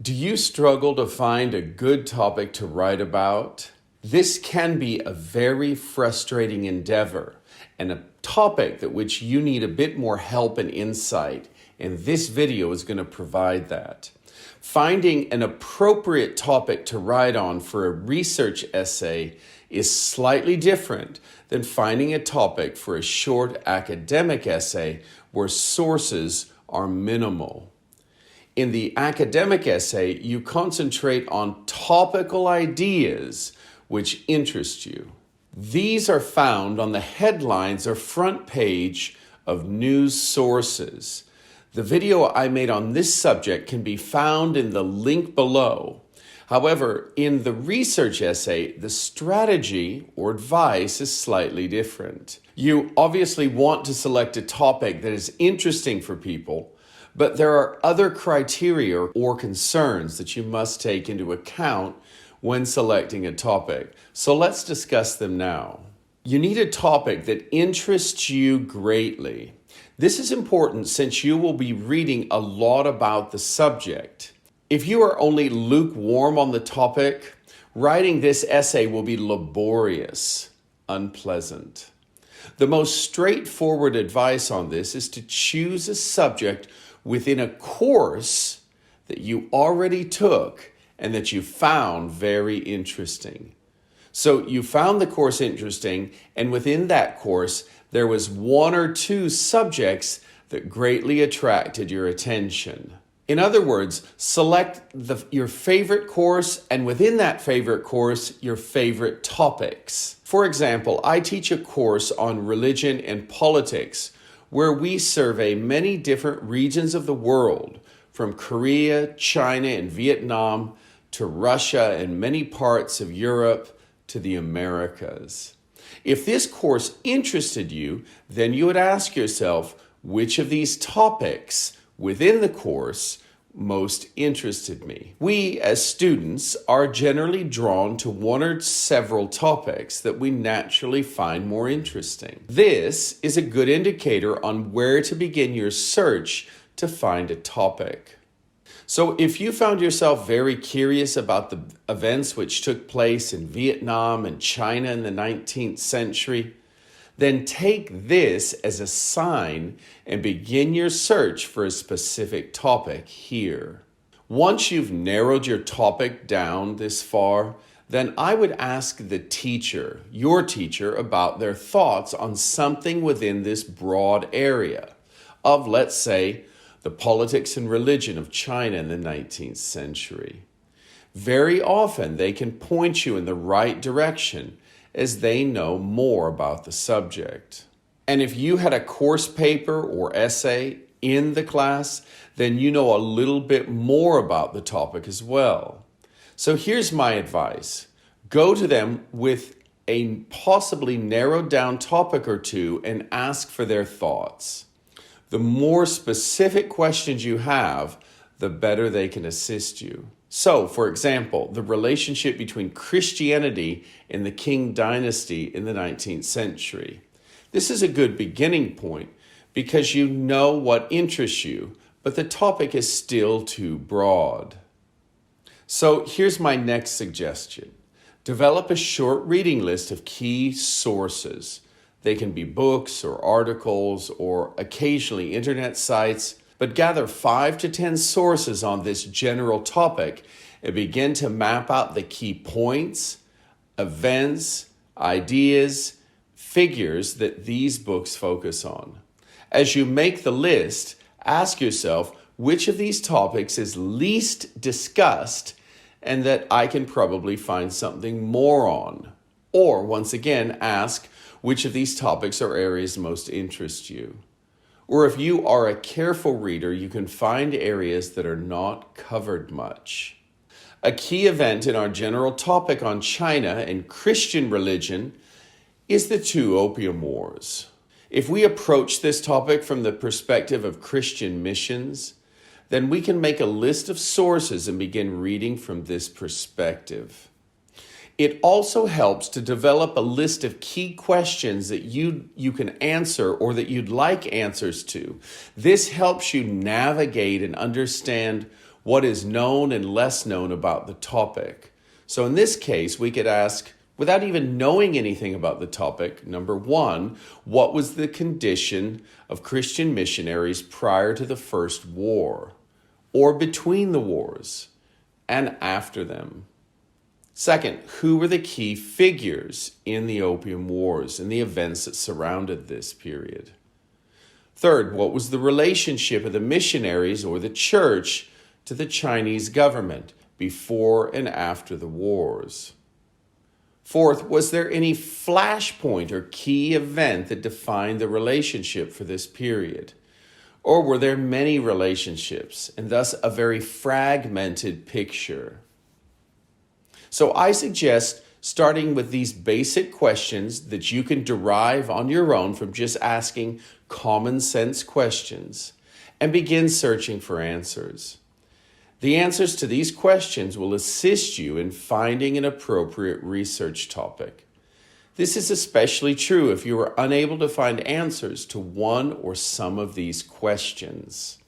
Do you struggle to find a good topic to write about? This can be a very frustrating endeavor and a topic that which you need a bit more help and insight, and this video is going to provide that. Finding an appropriate topic to write on for a research essay is slightly different than finding a topic for a short academic essay where sources are minimal. In the academic essay, you concentrate on topical ideas which interest you. These are found on the headlines or front page of news sources. The video I made on this subject can be found in the link below. However, in the research essay, the strategy or advice is slightly different. You obviously want to select a topic that is interesting for people, but there are other criteria or concerns that you must take into account when selecting a topic. So let's discuss them now. You need a topic that interests you greatly. This is important since you will be reading a lot about the subject. If you are only lukewarm on the topic, writing this essay will be laborious, unpleasant. The most straightforward advice on this is to choose a subject within a course that you already took and that you found very interesting. So you found the course interesting, and within that course, there was one or two subjects that greatly attracted your attention. In other words, select your favorite course, and within that favorite course, your favorite topics. For example, I teach a course on religion and politics, where we survey many different regions of the world, from Korea, China, and Vietnam, to Russia and many parts of Europe, to the Americas. If this course interested you, then you would ask yourself, which of these topics within the course most interested me? We, as students, are generally drawn to one or several topics that we naturally find more interesting. This is a good indicator on where to begin your search to find a topic. So if you found yourself very curious about the events which took place in Vietnam and China in the 19th century, then take this as a sign and begin your search for a specific topic here. Once you've narrowed your topic down this far, then I would ask the teacher, your teacher, about their thoughts on something within this broad area of, let's say, the politics and religion of China in the 19th century. Very often they can point you in the right direction as they know more about the subject. And if you had a course paper or essay in the class, then you know a little bit more about the topic as well. So here's my advice. Go to them with a possibly narrowed down topic or two and ask for their thoughts. The more specific questions you have, the better they can assist you. So, for example, the relationship between Christianity and the Qing dynasty in the 19th century. This is a good beginning point because you know what interests you, but the topic is still too broad. So here's my next suggestion. Develop a short reading list of key sources. They can be books or articles or occasionally internet sites, but gather 5 to 10 sources on this general topic and begin to map out the key points, events, ideas, figures that these books focus on. As you make the list, ask yourself which of these topics is least discussed and that I can probably find something more on. Or, once again, ask which of these topics or areas most interest you. Or if you are a careful reader, you can find areas that are not covered much. A key event in our general topic on China and Christian religion is the 2 Opium Wars. If we approach this topic from the perspective of Christian missions, then we can make a list of sources and begin reading from this perspective. It also helps to develop a list of key questions that you can answer or that you'd like answers to. This helps you navigate and understand what is known and less known about the topic. So in this case, we could ask, without even knowing anything about the topic, number one, what was the condition of Christian missionaries prior to the First War, or between the wars, and after them? Second, who were the key figures in the Opium Wars and the events that surrounded this period? Third, what was the relationship of the missionaries or the church to the Chinese government before and after the wars? Fourth, was there any flashpoint or key event that defined the relationship for this period? Or were there many relationships and thus a very fragmented picture? So I suggest starting with these basic questions that you can derive on your own from just asking common sense questions and begin searching for answers. The answers to these questions will assist you in finding an appropriate research topic. This is especially true if you are unable to find answers to one or some of these questions.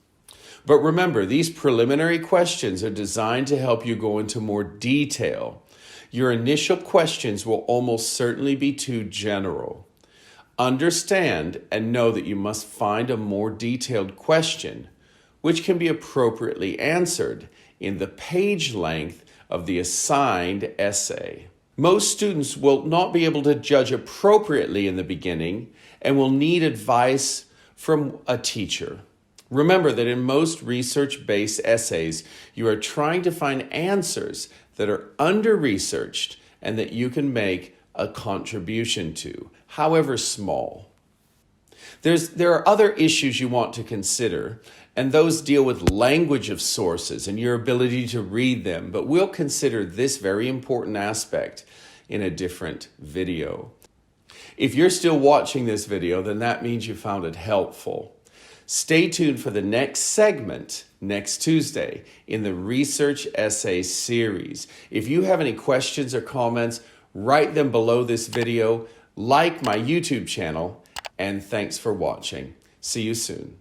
But remember, these preliminary questions are designed to help you go into more detail. Your initial questions will almost certainly be too general. Understand and know that you must find a more detailed question, which can be appropriately answered in the page length of the assigned essay. Most students will not be able to judge appropriately in the beginning and will need advice from a teacher. Remember that in most research-based essays, you are trying to find answers that are under-researched and that you can make a contribution to, however small. There are other issues you want to consider, and those deal with language of sources and your ability to read them, but we'll consider this very important aspect in a different video. If you're still watching this video, then that means you found it helpful. Stay tuned for the next segment next Tuesday in the Research Essay series. If you have any questions or comments, write them below this video, like my YouTube channel, and thanks for watching. See you soon.